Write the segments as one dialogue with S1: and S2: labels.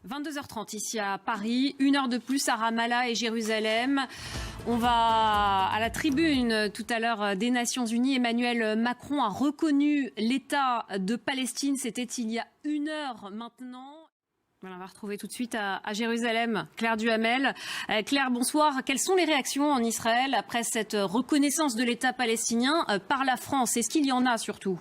S1: 22h30 ici à Paris, 1 heure de plus à Ramallah et Jérusalem. On va à la tribune tout à l'heure des Nations Unies. Emmanuel Macron a reconnu l'État de Palestine. C'était il y a 1 heure maintenant. Voilà, on va retrouver tout de suite à Jérusalem Claire Duhamel. Claire, bonsoir. Quelles sont les réactions en Israël après cette reconnaissance de l'État palestinien par la France? Est-ce qu'il y en a surtout?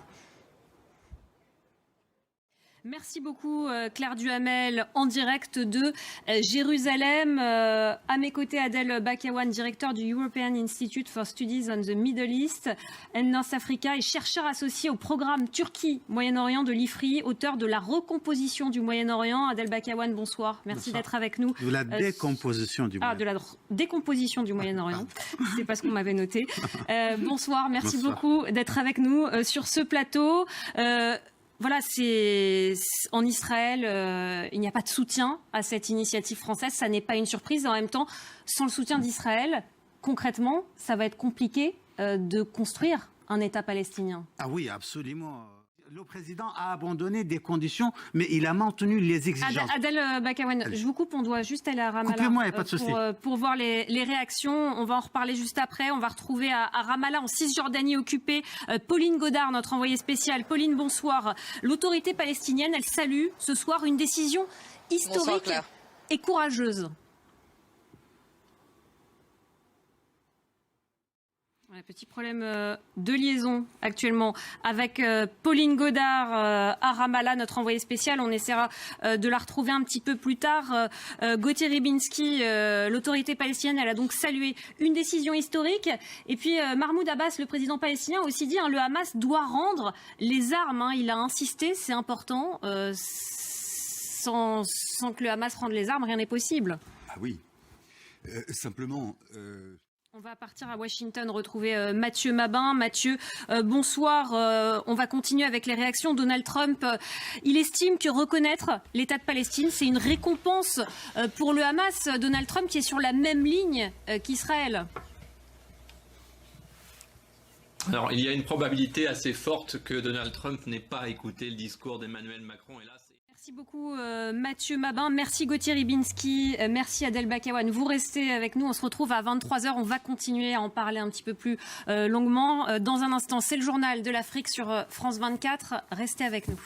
S1: Merci beaucoup Claire Duhamel en direct de Jérusalem. À mes côtés, Adel Bakawan, directeur du European Institute for Studies on the Middle East and North Africa et chercheur associé au programme Turquie-Moyen-Orient de l'IFRI, auteur de la recomposition du Moyen-Orient. Adel Bakawan, bonsoir. Merci d'être avec nous.
S2: De la décomposition du Moyen-Orient.
S1: De la décomposition du Moyen-Orient. C'est pas ce qu'on m'avait noté. Bonsoir, merci beaucoup d'être avec nous sur ce plateau. Voilà, c'est en Israël, il n'y a pas de soutien à cette initiative française. Ça n'est pas une surprise. En même temps, sans le soutien d'Israël, concrètement, ça va être compliqué de construire un État palestinien.
S2: Ah oui, absolument. Le président a abandonné des conditions, mais il a maintenu les exigences.
S1: Adel Bakawan, je vous coupe, on doit juste aller à Ramallah.
S2: Coupez-moi, il n'y a pas de souci.
S1: Pour voir les réactions. On va en reparler juste après. On va retrouver à Ramallah, en Cisjordanie occupée, Pauline Godard, notre envoyée spéciale. Pauline, bonsoir. L'autorité palestinienne, elle salue ce soir une décision historique et courageuse. Petit problème de liaison actuellement avec Pauline Godard à Ramallah, notre envoyée spéciale. On essaiera de la retrouver un petit peu plus tard. Gauthier Ribinski, l'autorité palestinienne, elle a donc salué une décision historique. Et puis Mahmoud Abbas, le président palestinien, a aussi dit le Hamas doit rendre les armes. Il a insisté, c'est important. Sans que le Hamas rende les armes, rien n'est possible.
S3: Ah oui, simplement...
S1: On va partir à Washington retrouver Mathieu Mabin. Mathieu, bonsoir. On va continuer avec les réactions. Donald Trump, il estime que reconnaître l'État de Palestine, c'est une récompense pour le Hamas. Donald Trump qui est sur la même ligne qu'Israël.
S4: Alors, il y a une probabilité assez forte que Donald Trump n'ait pas écouté le discours d'Emmanuel Macron. Et là,
S1: merci beaucoup Mathieu Mabin, merci Gauthier Ribinski, merci Adel Bakawan. Vous restez avec nous, on se retrouve à 23h, on va continuer à en parler un petit peu plus longuement. Dans un instant, c'est le journal de l'Afrique sur France 24, restez avec nous.